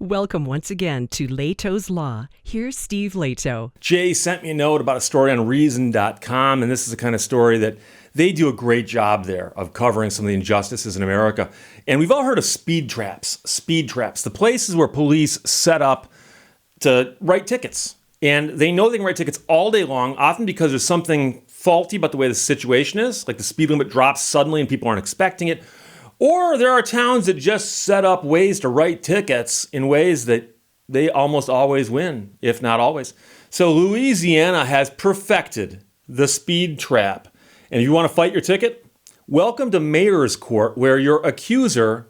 Welcome once again to Lehto's Law. Here's Steve Lehto. Jay sent me a note about a story on Reason.com, and this is the kind of story that they do a great job there of covering some of the injustices in America. And we've all heard of speed traps. Speed traps, the places where police set up to write tickets. And they know they can write tickets all day long, often because there's something faulty about the way the situation is, like the speed limit drops suddenly and people aren't expecting it. Or there are towns that just set up ways to write tickets in ways that they almost always win, if not always. So Louisiana has perfected the speed trap. And if you want to fight your ticket, welcome to mayor's court, where your accuser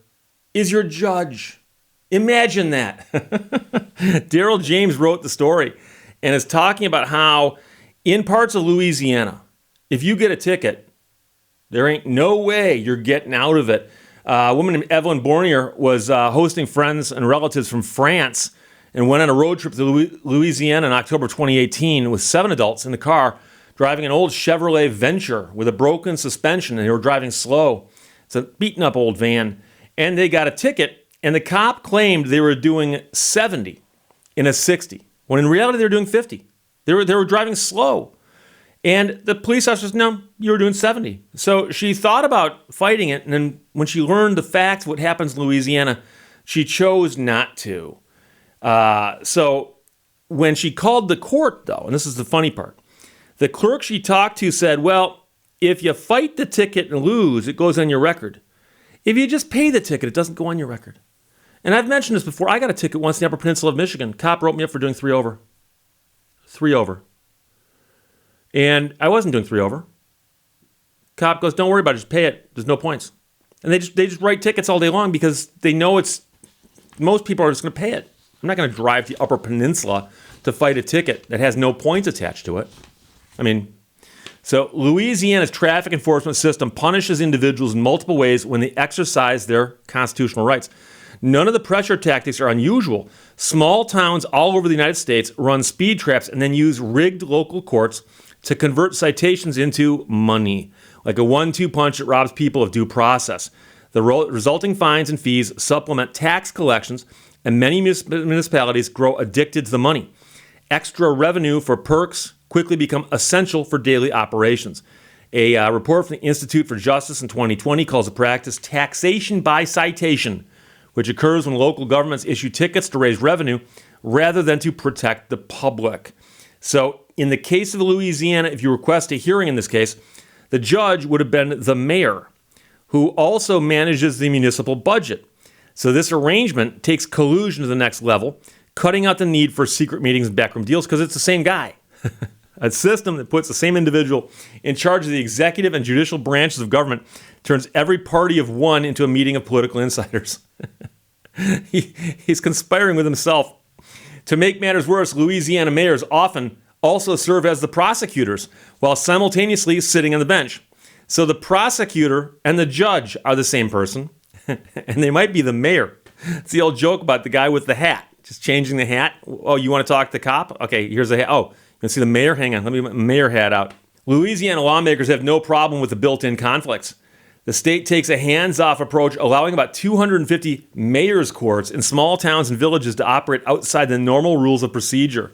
is your judge. Imagine that. Daryl James wrote the story and is talking about how in parts of Louisiana, if you get a ticket, there ain't no way you're getting out of it. A woman named Evelyn Bornier was hosting friends and relatives from France and went on a road trip to Louisiana in October 2018 with 7 adults in the car, driving an old Chevrolet Venture with a broken suspension, and they were driving slow. It's a beaten up old van. And they got a ticket, and the cop claimed they were doing 70 in a 60, when in reality they were doing 50. They were driving slow. And the police officer says, no, you were doing 70. So she thought about fighting it, and then when she learned the facts of what happens in Louisiana, she chose not to. So when she called the court, though, and this is the funny part, the clerk she talked to said, well, if you fight the ticket and lose, it goes on your record. If you just pay the ticket, it doesn't go on your record. And I've mentioned this before. I got a ticket once in the Upper Peninsula of Michigan. Cop wrote me up for doing 3 over. 3 over. And I wasn't doing 3 over. Cop goes, don't worry about it, just pay it. There's no points. And they just write tickets all day long because they know most people are just going to pay it. I'm not going to drive to the Upper Peninsula to fight a ticket that has no points attached to it. So Louisiana's traffic enforcement system punishes individuals in multiple ways when they exercise their constitutional rights. None of the pressure tactics are unusual. Small towns all over the United States run speed traps and then use rigged local courts to convert citations into money, like a 1-2 punch that robs people of due process. The resulting fines and fees supplement tax collections, and many municipalities grow addicted to the money. Extra revenue for perks quickly become essential for daily operations. A report from the Institute for Justice in 2020 calls the practice taxation by citation, which occurs when local governments issue tickets to raise revenue rather than to protect the public. So in the case of Louisiana, if you request a hearing in this case, the judge would have been the mayor, who also manages the municipal budget. So this arrangement takes collusion to the next level, cutting out the need for secret meetings and backroom deals because it's the same guy. A system that puts the same individual in charge of the executive and judicial branches of government turns every party of one into a meeting of political insiders. He's conspiring with himself. To make matters worse, Louisiana mayors often also serve as the prosecutors while simultaneously sitting on the bench. So the prosecutor and the judge are the same person, and they might be the mayor. It's the old joke about the guy with the hat, just changing the hat. Oh, you want to talk to the cop? Okay, here's the hat. Oh, you can see the mayor? Hang on, let me get my mayor hat out. Louisiana lawmakers have no problem with the built-in conflicts. The state takes a hands-off approach, allowing about 250 mayor's courts in small towns and villages to operate outside the normal rules of procedure.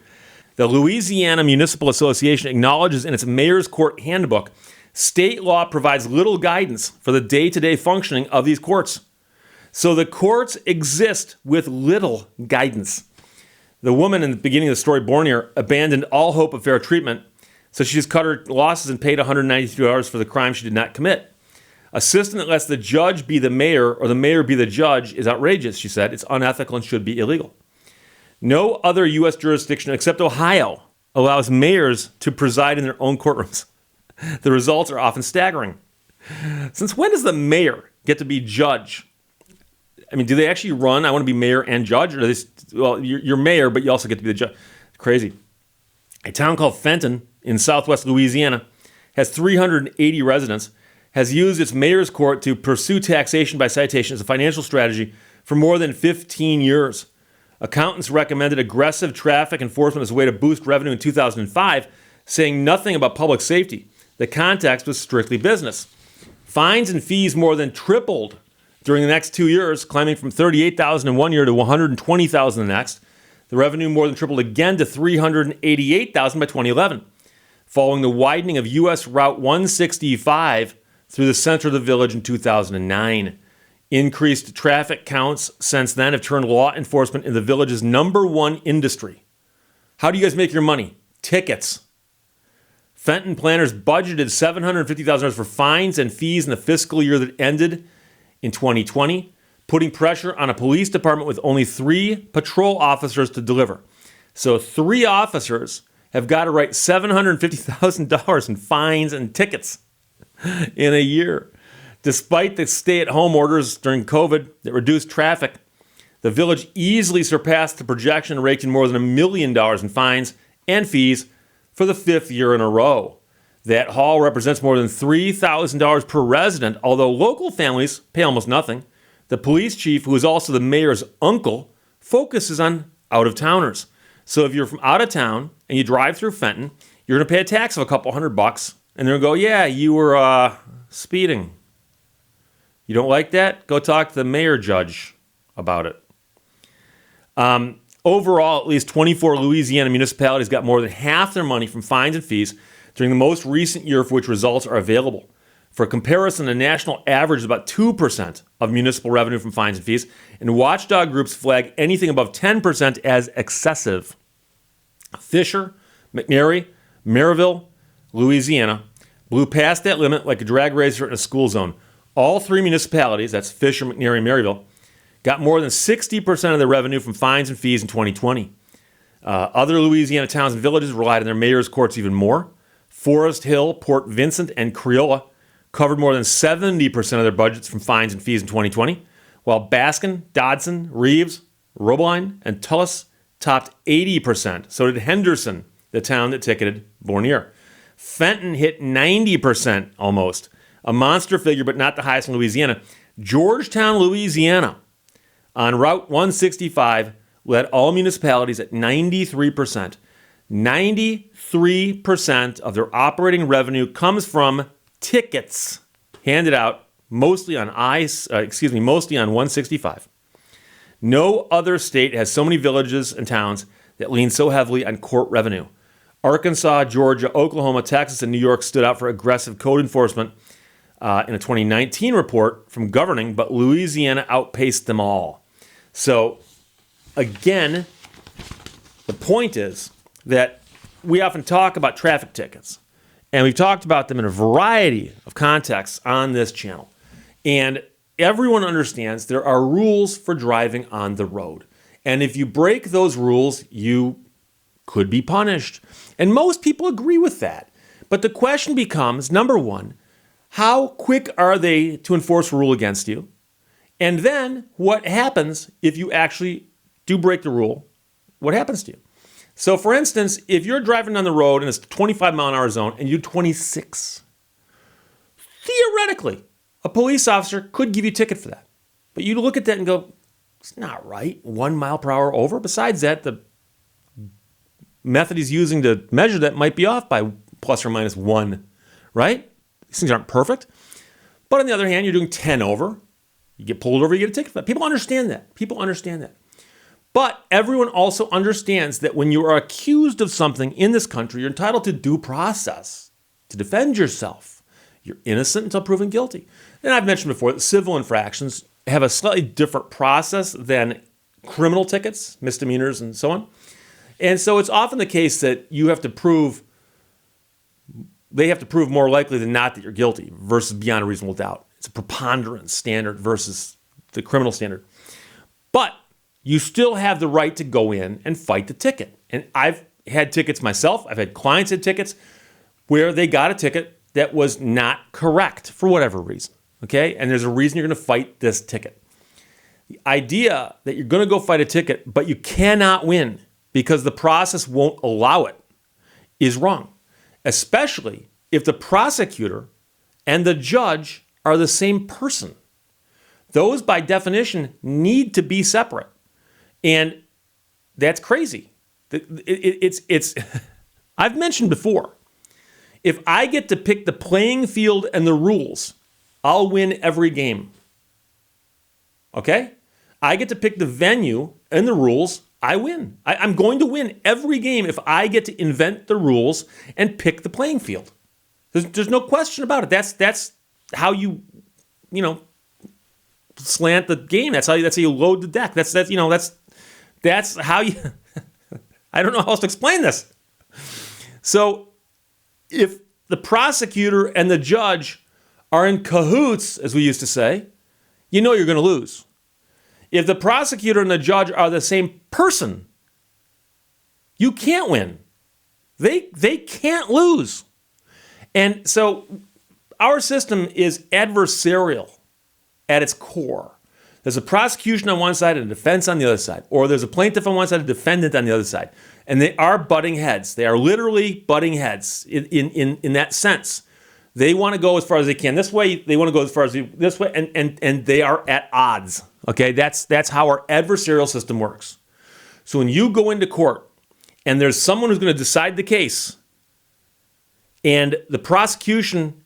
The Louisiana Municipal Association acknowledges in its mayor's court handbook, state law provides little guidance for the day-to-day functioning of these courts. So the courts exist with little guidance. The woman in the beginning of the story, Bornier, abandoned all hope of fair treatment, so she just cut her losses and paid $192 for the crime she did not commit. A system that lets the judge be the mayor or the mayor be the judge is outrageous, she said. It's unethical and should be illegal. No other U.S. jurisdiction except Ohio allows mayors to preside in their own courtrooms. The results are often staggering. Since when does the mayor get to be judge? Do they actually run, I want to be mayor and judge? Or you're mayor, but you also get to be the judge. Crazy. A town called Fenton in southwest Louisiana has 380 residents, has used its mayor's court to pursue taxation by citation as a financial strategy for more than 15 years. Accountants recommended aggressive traffic enforcement as a way to boost revenue in 2005, saying nothing about public safety. The context was strictly business. Fines and fees more than tripled During the next 2 years, climbing from 38,000 in one year to 120,000 the next. The revenue more than tripled again to 388,000 by 2011, following the widening of U.S. Route 165 through the center of the village in 2009. Increased traffic counts since then have turned law enforcement in the village's number one industry. How do you guys make your money? Tickets. Fenton planners budgeted $750,000 for fines and fees in the fiscal year that ended in 2020, putting pressure on a police department with only 3 patrol officers to deliver. So 3 officers have got to write $750,000 in fines and tickets in a year. Despite the stay-at-home orders during COVID that reduced traffic, the village easily surpassed the projection and raked in more than $1 million in fines and fees for the 5th year in a row. That haul represents more than $3,000 per resident, although local families pay almost nothing. The police chief, who is also the mayor's uncle, focuses on out-of-towners. So if you're from out of town and you drive through Fenton, you're going to pay a tax of a couple $100, and they're going to go, yeah, you were speeding. You don't like that? Go talk to the mayor judge about it. Overall, at least 24 Louisiana municipalities got more than half their money from fines and fees during the most recent year for which results are available. For comparison, the national average is about 2% of municipal revenue from fines and fees, and watchdog groups flag anything above 10% as excessive. Fisher, McNairy, Maryville, Louisiana, blew past that limit like a drag racer in a school zone. All 3 municipalities, that's Fisher, McNairy, and Maryville, got more than 60% of their revenue from fines and fees in 2020. Other Louisiana towns and villages relied on their mayor's courts even more. Forest Hill, Port Vincent, and Creola covered more than 70% of their budgets from fines and fees in 2020, while Baskin, Dodson, Reeves, Robeline, and Tullis topped 80%. So did Henderson, the town that ticketed Bornier. Fenton hit 90% almost, a monster figure, but not the highest in Louisiana. Georgetown, Louisiana, on Route 165, led all municipalities at 93%. 93% of their operating revenue comes from tickets handed out mostly on mostly on 165. No other state has so many villages and towns that lean so heavily on court revenue. Arkansas, Georgia, Oklahoma, Texas, and New York stood out for aggressive code enforcement in a 2019 report from governing, but Louisiana outpaced them all. So, again, the point is that we often talk about traffic tickets, and we've talked about them in a variety of contexts on this channel. And everyone understands there are rules for driving on the road. And if you break those rules, you could be punished. And most people agree with that. But the question becomes, number one, how quick are they to enforce a rule against you? And then what happens if you actually do break the rule? What happens to you? So, for instance, if you're driving down the road in a 25-mile-an-hour zone and you do 26, theoretically, a police officer could give you a ticket for that. But you look at that and go, it's not right, 1 mile per hour over. Besides that, the method he's using to measure that might be off by plus or minus 1, right? These things aren't perfect. But on the other hand, you're doing 10 over. You get pulled over, you get a ticket for that. People understand that. But everyone also understands that when you are accused of something in this country, you're entitled to due process to defend yourself. You're innocent until proven guilty. And I've mentioned before that civil infractions have a slightly different process than criminal tickets, misdemeanors, and so on. And so it's often the case that they have to prove more likely than not that you're guilty versus beyond a reasonable doubt. It's a preponderance standard versus the criminal standard. But you still have the right to go in and fight the ticket. And I've had tickets myself. I've had clients had tickets where they got a ticket that was not correct for whatever reason. Okay? And there's a reason you're going to fight this ticket. The idea that you're going to go fight a ticket, but you cannot win because the process won't allow it is wrong. Especially if the prosecutor and the judge are the same person. Those, by definition, need to be separate. And that's crazy. It's I've mentioned before, if I get to pick the playing field and the rules, I'll win every game. Okay? I get to pick the venue and the rules. I win. I'm going to win every game if I get to invent the rules and pick the playing field. There's no question about it. That's how you slant the game. That's how you load the deck. That's how you. I don't know how else to explain this. So, if the prosecutor and the judge are in cahoots, as we used to say, you know you're going to lose. If the prosecutor and the judge are the same person, you can't win. They can't lose. And so our system is adversarial at its core. There's a prosecution on one side and a defense on the other side. Or there's a plaintiff on one side and a defendant on the other side. And they are butting heads. They are literally butting heads in that sense. They want to go as far as they can this way. They want to go as far as this way. And they are at odds. Okay, that's how our adversarial system works. So when you go into court and there's someone who's going to decide the case, and the prosecution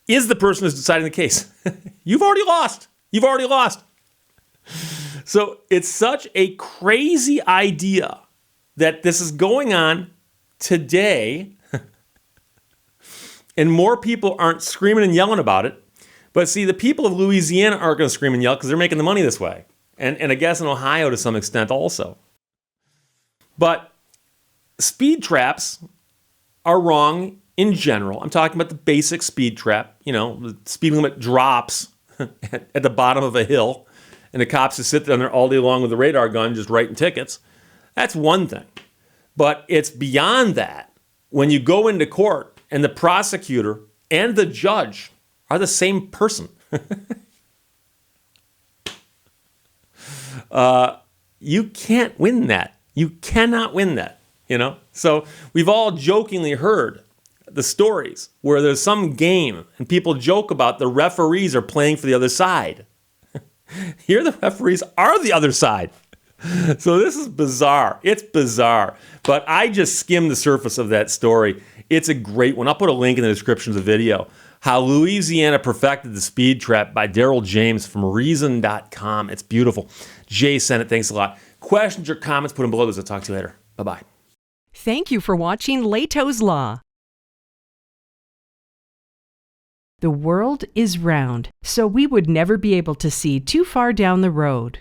is the person who's deciding the case, you've already lost. You've already lost. So it's such a crazy idea that this is going on today, and more people aren't screaming and yelling about it. But see, the people of Louisiana aren't going to scream and yell because they're making the money this way. And I guess in Ohio to some extent also. But speed traps are wrong in general. I'm talking about the basic speed trap. The speed limit drops at the bottom of a hill, and the cops just sit down there all day long with a radar gun just writing tickets. That's one thing. But it's beyond that. When you go into court and the prosecutor and the judge are the same person. You can't win that. You cannot win that, So we've all jokingly heard the stories where there's some game and people joke about the referees are playing for the other side. Here the referees are the other side. So this is bizarre. It's bizarre. But I just skimmed the surface of that story. It's a great one. I'll put a link in the description of the video. How Louisiana Perfected the Speed Trap by Daryl James from Reason.com. It's beautiful. Jay sent it. Thanks a lot. Questions or comments, put them below this. I'll talk to you later. Bye-bye. Thank you for watching Lehto's Law. The world is round, so we would never be able to see too far down the road.